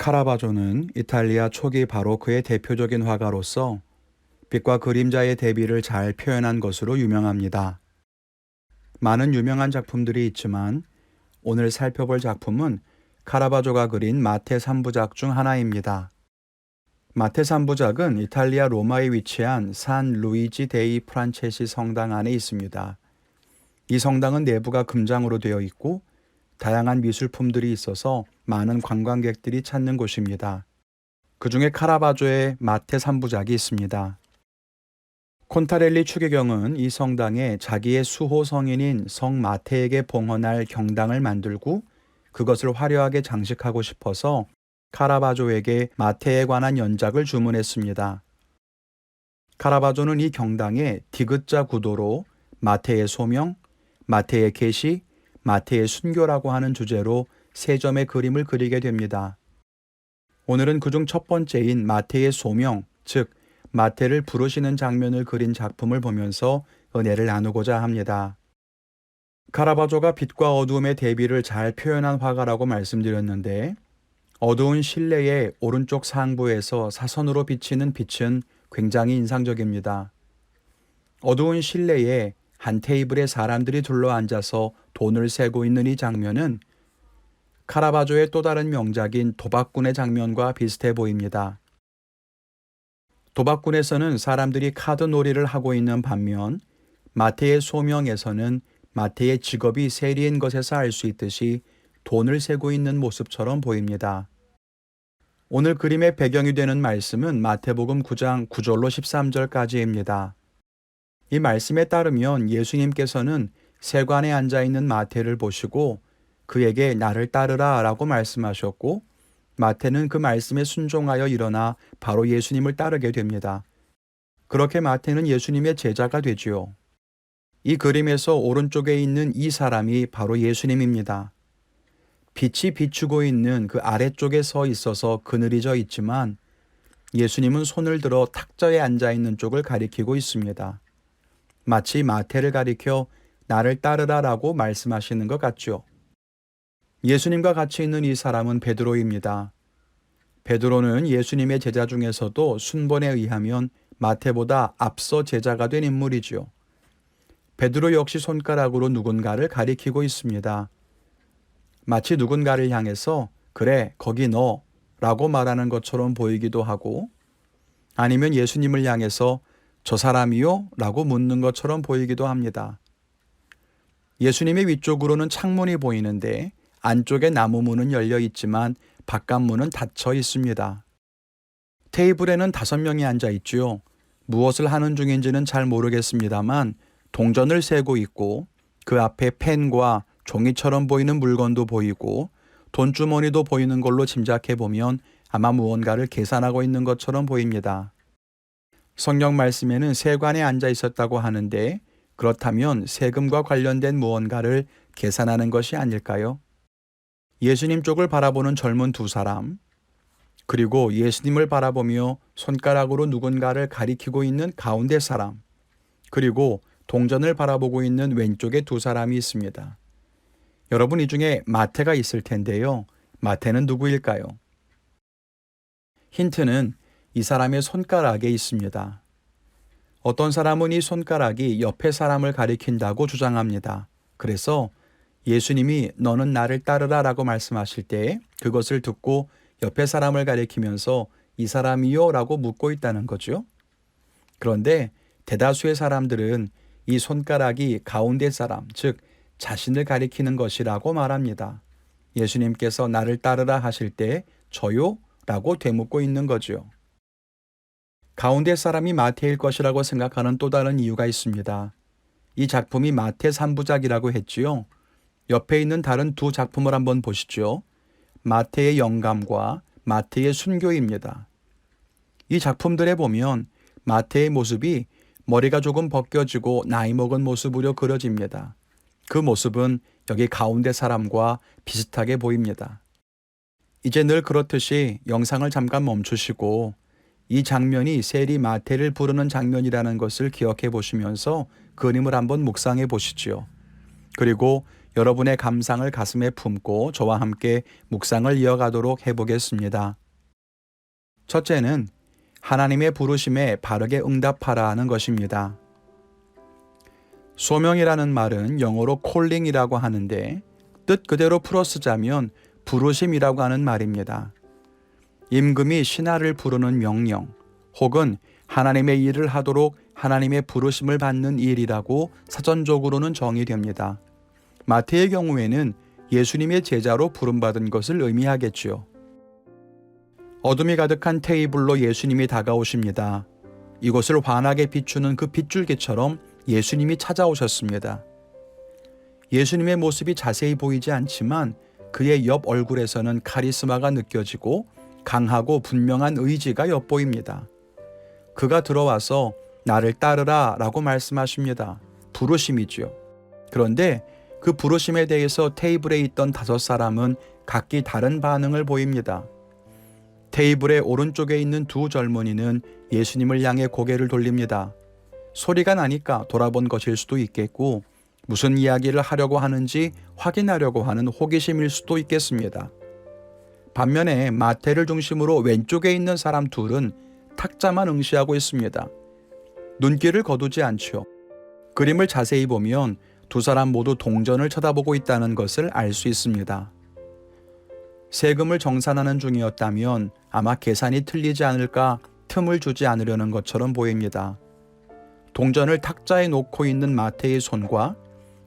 카라바조는 이탈리아 초기 바로크의 대표적인 화가로서 빛과 그림자의 대비를 잘 표현한 것으로 유명합니다. 많은 유명한 작품들이 있지만 오늘 살펴볼 작품은 카라바조가 그린 마테 3부작 중 하나입니다. 마테 3부작은 이탈리아 로마에 위치한 산 루이지 데이 프란체시 성당 안에 있습니다. 이 성당은 내부가 금장으로 되어 있고 다양한 미술품들이 있어서 많은 관광객들이 찾는 곳입니다. 그 중에 카라바조의 마테 3부작이 있습니다. 콘타렐리 추기경은 이 성당에 자기의 수호 성인인 성 마테에게 봉헌할 경당을 만들고 그것을 화려하게 장식하고 싶어서 카라바조에게 마테에 관한 연작을 주문했습니다. 카라바조는 이 경당에 디귿자 구도로 마테의 소명, 마테의 계시, 마테의 순교라고 하는 주제로 세 점의 그림을 그리게 됩니다. 오늘은 그중 첫 번째인 마테의 소명, 즉 마테를 부르시는 장면을 그린 작품을 보면서 은혜를 나누고자 합니다. 카라바조가 빛과 어두움의 대비를 잘 표현한 화가라고 말씀드렸는데 어두운 실내의 오른쪽 상부에서 사선으로 비치는 빛은 굉장히 인상적입니다. 어두운 실내에 한 테이블에 사람들이 둘러앉아서 돈을 세고 있는 이 장면은 카라바조의 또 다른 명작인 도박꾼의 장면과 비슷해 보입니다. 도박꾼에서는 사람들이 카드 놀이를 하고 있는 반면 마테의 소명에서는 마테의 직업이 세리인 것에서 알 수 있듯이 돈을 세고 있는 모습처럼 보입니다. 오늘 그림의 배경이 되는 말씀은 마태복음 9장 9절로 13절까지입니다. 이 말씀에 따르면 예수님께서는 세관에 앉아있는 마태를 보시고 그에게 나를 따르라 라고 말씀하셨고 마태는 그 말씀에 순종하여 일어나 바로 예수님을 따르게 됩니다. 그렇게 마태는 예수님의 제자가 되지요. 이 그림에서 오른쪽에 있는 이 사람이 바로 예수님입니다. 빛이 비추고 있는 그 아래쪽에 서 있어서 그늘이 져 있지만 예수님은 손을 들어 탁자에 앉아 있는 쪽을 가리키고 있습니다. 마치 마태를 가리켜 나를 따르라 라고 말씀하시는 것 같죠. 예수님과 같이 있는 이 사람은 베드로입니다. 베드로는 예수님의 제자 중에서도 순번에 의하면 마태보다 앞서 제자가 된 인물이지요. 베드로 역시 손가락으로 누군가를 가리키고 있습니다. 마치 누군가를 향해서 그래 거기 너 라고 말하는 것처럼 보이기도 하고 아니면 예수님을 향해서 저 사람이요? 라고 묻는 것처럼 보이기도 합니다. 예수님의 위쪽으로는 창문이 보이는데 안쪽에 나무 문은 열려 있지만 바깥 문은 닫혀 있습니다. 테이블에는 5명이 앉아 있지요. 무엇을 하는 중인지는 잘 모르겠습니다만 동전을 세고 있고 그 앞에 펜과 종이처럼 보이는 물건도 보이고 돈주머니도 보이는 걸로 짐작해 보면 아마 무언가를 계산하고 있는 것처럼 보입니다. 성경 말씀에는 세관에 앉아 있었다고 하는데 그렇다면 세금과 관련된 무언가를 계산하는 것이 아닐까요? 예수님 쪽을 바라보는 젊은 두 사람, 그리고 예수님을 바라보며 손가락으로 누군가를 가리키고 있는 가운데 사람, 그리고 동전을 바라보고 있는 왼쪽에 두 사람이 있습니다. 여러분 이 중에 마태가 있을 텐데요. 마태는 누구일까요? 힌트는 이 사람의 손가락에 있습니다. 어떤 사람은 이 손가락이 옆에 사람을 가리킨다고 주장합니다. 그래서 예수님이 너는 나를 따르라 라고 말씀하실 때 그것을 듣고 옆에 사람을 가리키면서 이 사람이요? 라고 묻고 있다는 거죠. 그런데 대다수의 사람들은 이 손가락이 가운데 사람, 즉 자신을 가리키는 것이라고 말합니다. 예수님께서 나를 따르라 하실 때 저요? 라고 되묻고 있는 거죠. 가운데 사람이 마태일 것이라고 생각하는 또 다른 이유가 있습니다. 이 작품이 마태 3부작이라고 했지요. 옆에 있는 다른 두 작품을 한번 보시죠. 마태의 영감과 마태의 순교입니다. 이 작품들에 보면 마태의 모습이 머리가 조금 벗겨지고 나이 먹은 모습으로 그려집니다. 그 모습은 여기 가운데 사람과 비슷하게 보입니다. 이제 늘 그렇듯이 영상을 잠깐 멈추시고 이 장면이 세리 마태를 부르는 장면이라는 것을 기억해 보시면서 그림을 한번 묵상해 보시지요. 그리고 여러분의 감상을 가슴에 품고 저와 함께 묵상을 이어가도록 해보겠습니다. 첫째는 하나님의 부르심에 바르게 응답하라 하는 것입니다. 소명이라는 말은 영어로 calling이라고 하는데 뜻 그대로 풀어 쓰자면 부르심이라고 하는 말입니다. 임금이 신하를 부르는 명령 혹은 하나님의 일을 하도록 하나님의 부르심을 받는 일이라고 사전적으로는 정의됩니다. 마태의 경우에는 예수님의 제자로 부름받은 것을 의미하겠지요. 어둠이 가득한 테이블로 예수님이 다가오십니다. 이곳을 환하게 비추는 그 빗줄기처럼 예수님이 찾아오셨습니다. 예수님의 모습이 자세히 보이지 않지만 그의 옆 얼굴에서는 카리스마가 느껴지고 강하고 분명한 의지가 엿보입니다. 그가 들어와서 나를 따르라 라고 말씀하십니다. 부르심이지요. 그런데 그 부르심에 대해서 테이블에 있던 5사람은 각기 다른 반응을 보입니다. 테이블의 오른쪽에 있는 2 젊은이는 예수님을 향해 고개를 돌립니다. 소리가 나니까 돌아본 것일 수도 있겠고 무슨 이야기를 하려고 하는지 확인하려고 하는 호기심일 수도 있겠습니다. 반면에 마태를 중심으로 왼쪽에 있는 사람 2은 탁자만 응시하고 있습니다. 눈길을 거두지 않죠. 그림을 자세히 보면 2 사람 모두 동전을 쳐다보고 있다는 것을 알 수 있습니다. 세금을 정산하는 중이었다면 아마 계산이 틀리지 않을까 틈을 주지 않으려는 것처럼 보입니다. 동전을 탁자에 놓고 있는 마태의 손과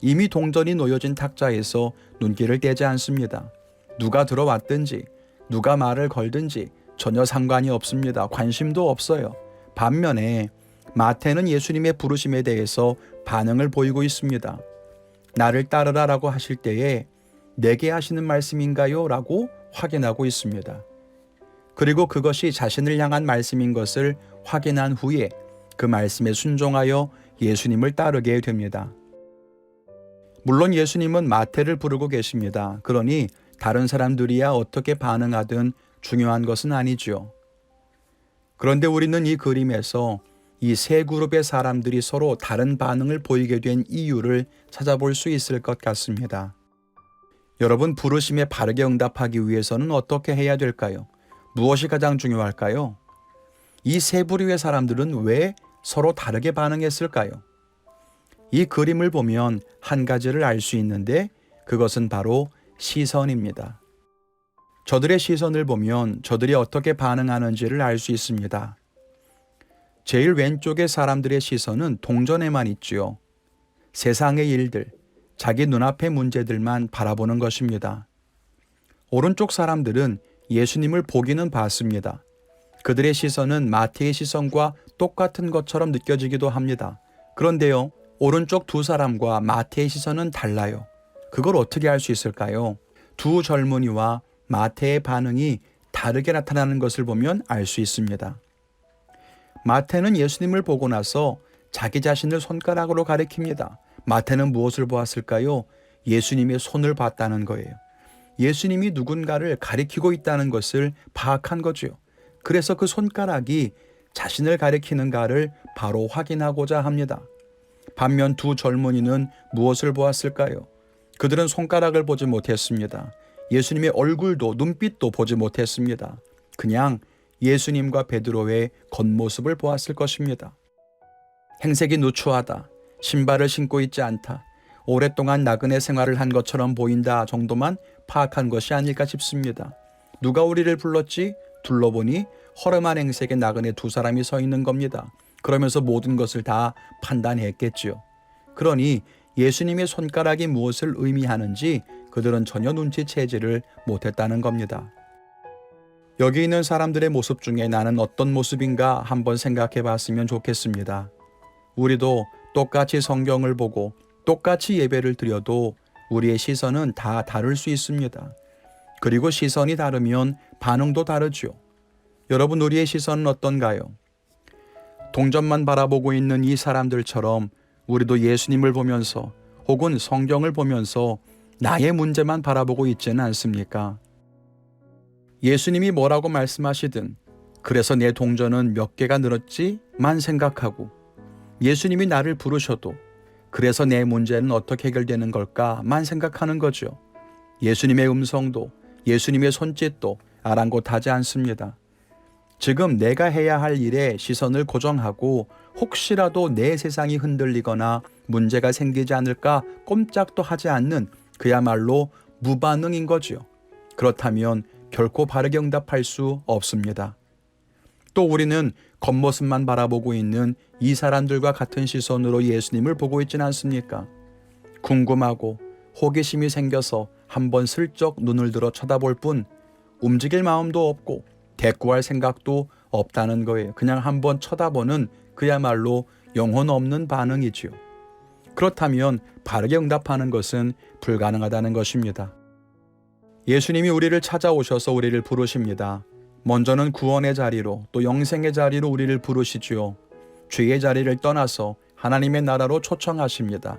이미 동전이 놓여진 탁자에서 눈길을 떼지 않습니다. 누가 들어왔든지 누가 말을 걸든지 전혀 상관이 없습니다. 관심도 없어요. 반면에 마태는 예수님의 부르심에 대해서 반응을 보이고 있습니다. 나를 따르라라고 하실 때에 내게 하시는 말씀인가요? 라고 확인하고 있습니다. 그리고 그것이 자신을 향한 말씀인 것을 확인한 후에 그 말씀에 순종하여 예수님을 따르게 됩니다. 물론 예수님은 마태를 부르고 계십니다. 그러니 다른 사람들이야 어떻게 반응하든 중요한 것은 아니죠. 그런데 우리는 이 그림에서 이 3 그룹의 사람들이 서로 다른 반응을 보이게 된 이유를 찾아볼 수 있을 것 같습니다. 여러분, 부르심에 바르게 응답하기 위해서는 어떻게 해야 될까요? 무엇이 가장 중요할까요? 이 3 부류의 사람들은 왜 서로 다르게 반응했을까요? 이 그림을 보면 한 가지를 알 수 있는데 그것은 바로 시선입니다. 저들의 시선을 보면 저들이 어떻게 반응하는지를 알 수 있습니다. 제일 왼쪽의 사람들의 시선은 동전에만 있지요. 세상의 일들, 자기 눈앞의 문제들만 바라보는 것입니다. 오른쪽 사람들은 예수님을 보기는 봤습니다. 그들의 시선은 마태의 시선과 똑같은 것처럼 느껴지기도 합니다. 그런데요, 오른쪽 2 사람과 마태의 시선은 달라요. 그걸 어떻게 알 수 있을까요? 2 젊은이와 마태의 반응이 다르게 나타나는 것을 보면 알 수 있습니다. 마태는 예수님을 보고 나서 자기 자신을 손가락으로 가리킵니다. 마태는 무엇을 보았을까요? 예수님의 손을 봤다는 거예요. 예수님이 누군가를 가리키고 있다는 것을 파악한 거죠. 그래서 그 손가락이 자신을 가리키는가를 바로 확인하고자 합니다. 반면 2 젊은이는 무엇을 보았을까요? 그들은 손가락을 보지 못했습니다. 예수님의 얼굴도 눈빛도 보지 못했습니다. 그냥 예수님과 베드로의 겉모습을 보았을 것입니다. 행색이 누추하다, 신발을 신고 있지 않다, 오랫동안 나그네 생활을 한 것처럼 보인다 정도만 파악한 것이 아닐까 싶습니다. 누가 우리를 불렀지? 둘러보니 허름한 행색의 나그네 2 사람이 서 있는 겁니다. 그러면서 모든 것을 다 판단했겠지요. 그러니 예수님의 손가락이 무엇을 의미하는지 그들은 전혀 눈치채지를 못했다는 겁니다. 여기 있는 사람들의 모습 중에 나는 어떤 모습인가 한번 생각해 봤으면 좋겠습니다. 우리도 똑같이 성경을 보고 똑같이 예배를 드려도 우리의 시선은 다 다를 수 있습니다. 그리고 시선이 다르면 반응도 다르죠. 여러분, 우리의 시선은 어떤가요? 동전만 바라보고 있는 이 사람들처럼 우리도 예수님을 보면서 혹은 성경을 보면서 나의 문제만 바라보고 있지는 않습니까? 예수님이 뭐라고 말씀하시든 그래서 내 동전은 몇 개가 늘었지만 생각하고 예수님이 나를 부르셔도 그래서 내 문제는 어떻게 해결되는 걸까만 생각하는 거죠. 예수님의 음성도 예수님의 손짓도 아랑곳하지 않습니다. 지금 내가 해야 할 일에 시선을 고정하고 혹시라도 내 세상이 흔들리거나 문제가 생기지 않을까 꼼짝도 하지 않는 그야말로 무반응인 거지요. 그렇다면 결코 바르게 응답할 수 없습니다. 또 우리는 겉모습만 바라보고 있는 이 사람들과 같은 시선으로 예수님을 보고 있지는 않습니까? 궁금하고 호기심이 생겨서 한번 슬쩍 눈을 들어 쳐다볼 뿐 움직일 마음도 없고 대꾸할 생각도 없다는 거예요. 그냥 한번 쳐다보는 그야말로 영혼 없는 반응이지요. 그렇다면 바르게 응답하는 것은 불가능하다는 것입니다. 예수님이 우리를 찾아오셔서 우리를 부르십니다. 먼저는 구원의 자리로 또 영생의 자리로 우리를 부르시지요. 죄의 자리를 떠나서 하나님의 나라로 초청하십니다.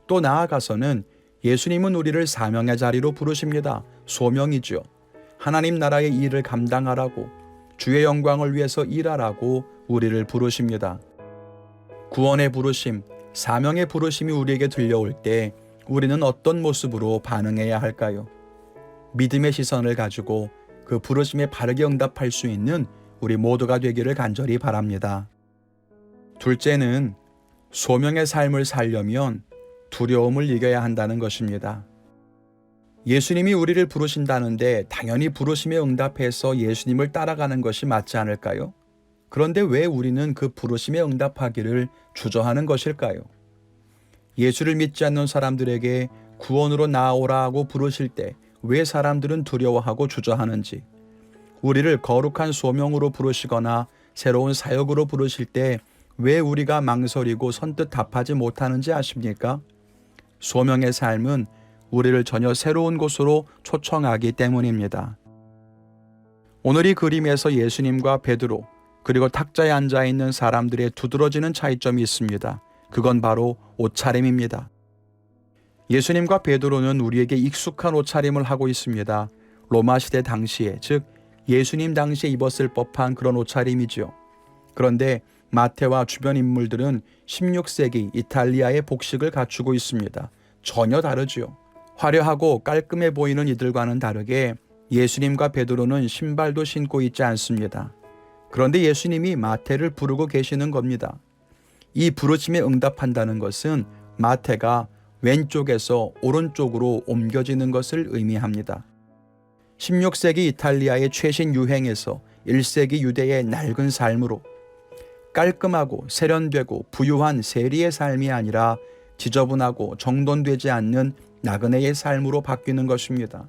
또 나아가서는 예수님은 우리를 사명의 자리로 부르십니다. 소명이지요. 하나님 나라의 일을 감당하라고, 주의 영광을 위해서 일하라고 우리를 부르십니다. 구원의 부르심, 사명의 부르심이 우리에게 들려올 때 우리는 어떤 모습으로 반응해야 할까요? 믿음의 시선을 가지고 그 부르심에 바르게 응답할 수 있는 우리 모두가 되기를 간절히 바랍니다. 둘째는 소명의 삶을 살려면 두려움을 이겨야 한다는 것입니다. 예수님이 우리를 부르신다는데 당연히 부르심에 응답해서 예수님을 따라가는 것이 맞지 않을까요? 그런데 왜 우리는 그 부르심에 응답하기를 주저하는 것일까요? 예수를 믿지 않는 사람들에게 구원으로 나아오라고 부르실 때 왜 사람들은 두려워하고 주저하는지, 우리를 거룩한 소명으로 부르시거나 새로운 사역으로 부르실 때 왜 우리가 망설이고 선뜻 답하지 못하는지 아십니까? 소명의 삶은 우리를 전혀 새로운 곳으로 초청하기 때문입니다. 오늘 이 그림에서 예수님과 베드로 그리고 탁자에 앉아있는 사람들의 두드러지는 차이점이 있습니다. 그건 바로 옷차림입니다. 예수님과 베드로는 우리에게 익숙한 옷차림을 하고 있습니다. 로마 시대 당시에, 즉 예수님 당시에 입었을 법한 그런 옷차림이죠. 그런데 마태와 주변 인물들은 16세기 이탈리아의 복식을 갖추고 있습니다. 전혀 다르지요. 화려하고 깔끔해 보이는 이들과는 다르게 예수님과 베드로는 신발도 신고 있지 않습니다. 그런데 예수님이 마태를 부르고 계시는 겁니다. 이 부르심에 응답한다는 것은 마태가 왼쪽에서 오른쪽으로 옮겨지는 것을 의미합니다. 16세기 이탈리아의 최신 유행에서 1세기 유대의 낡은 삶으로 깔끔하고 세련되고 부유한 세리의 삶이 아니라 지저분하고 정돈되지 않는 나그네의 삶으로 바뀌는 것입니다.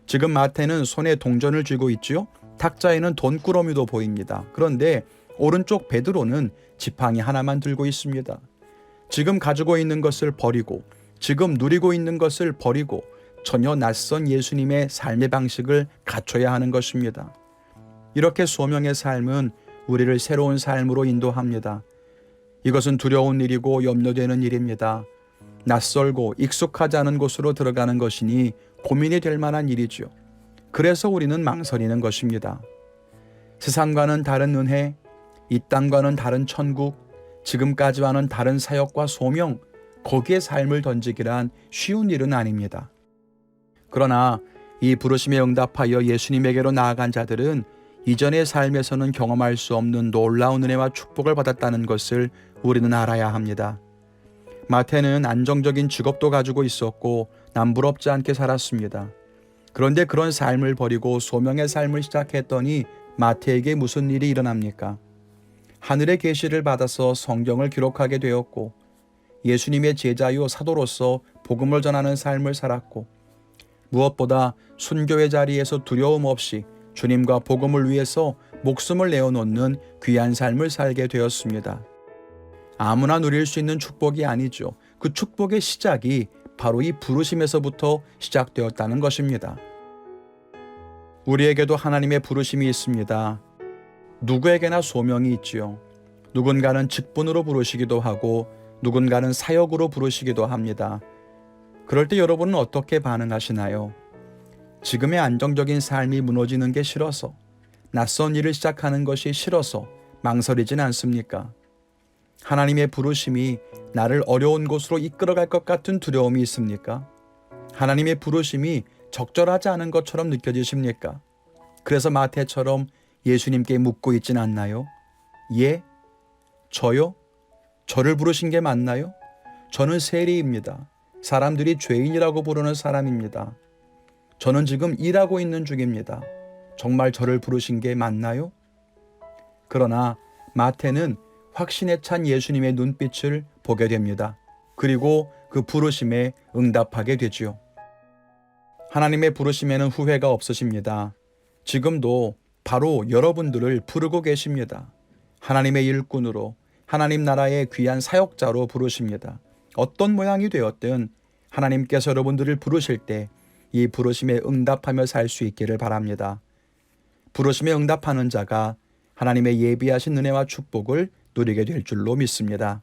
지금 마태는 손에 동전을 쥐고 있지요. 탁자에는 돈꾸러미도 보입니다. 그런데 오른쪽 베드로는 지팡이 하나만 들고 있습니다. 지금 가지고 있는 것을 버리고, 지금 누리고 있는 것을 버리고 전혀 낯선 예수님의 삶의 방식을 갖춰야 하는 것입니다. 이렇게 소명의 삶은 우리를 새로운 삶으로 인도합니다. 이것은 두려운 일이고 염려되는 일입니다. 낯설고 익숙하지 않은 곳으로 들어가는 것이니 고민이 될 만한 일이죠. 그래서 우리는 망설이는 것입니다. 세상과는 다른 은혜, 이 땅과는 다른 천국, 지금까지와는 다른 사역과 소명, 거기에 삶을 던지기란 쉬운 일은 아닙니다. 그러나 이 부르심에 응답하여 예수님에게로 나아간 자들은 이전의 삶에서는 경험할 수 없는 놀라운 은혜와 축복을 받았다는 것을 우리는 알아야 합니다. 마태는 안정적인 직업도 가지고 있었고 남부럽지 않게 살았습니다. 그런데 그런 삶을 버리고 소명의 삶을 시작했더니 마태에게 무슨 일이 일어납니까? 하늘의 계시를 받아서 성경을 기록하게 되었고 예수님의 제자요 사도로서 복음을 전하는 삶을 살았고 무엇보다 순교의 자리에서 두려움 없이 주님과 복음을 위해서 목숨을 내어놓는 귀한 삶을 살게 되었습니다. 아무나 누릴 수 있는 축복이 아니죠. 그 축복의 시작이 바로 이 부르심에서부터 시작되었다는 것입니다. 우리에게도 하나님의 부르심이 있습니다. 누구에게나 소명이 있지요. 누군가는 직분으로 부르시기도 하고 누군가는 사역으로 부르시기도 합니다. 그럴 때 여러분은 어떻게 반응하시나요? 지금의 안정적인 삶이 무너지는 게 싫어서, 낯선 일을 시작하는 것이 싫어서 망설이진 않습니까? 하나님의 부르심이 나를 어려운 곳으로 이끌어갈 것 같은 두려움이 있습니까? 하나님의 부르심이 적절하지 않은 것처럼 느껴지십니까? 그래서 마태처럼 예수님께 묻고 있진 않나요? 예? 저요? 저를 부르신 게 맞나요? 저는 세리입니다. 사람들이 죄인이라고 부르는 사람입니다. 저는 지금 일하고 있는 중입니다. 정말 저를 부르신 게 맞나요? 그러나 마태는 확신에 찬 예수님의 눈빛을 보게 됩니다. 그리고 그 부르심에 응답하게 되지요. 하나님의 부르심에는 후회가 없으십니다. 지금도 바로 여러분들을 부르고 계십니다. 하나님의 일꾼으로, 하나님 나라의 귀한 사역자로 부르십니다. 어떤 모양이 되었든 하나님께서 여러분들을 부르실 때 이 부르심에 응답하며 살 수 있기를 바랍니다. 부르심에 응답하는 자가 하나님의 예비하신 은혜와 축복을 누리게 될 줄로 믿습니다.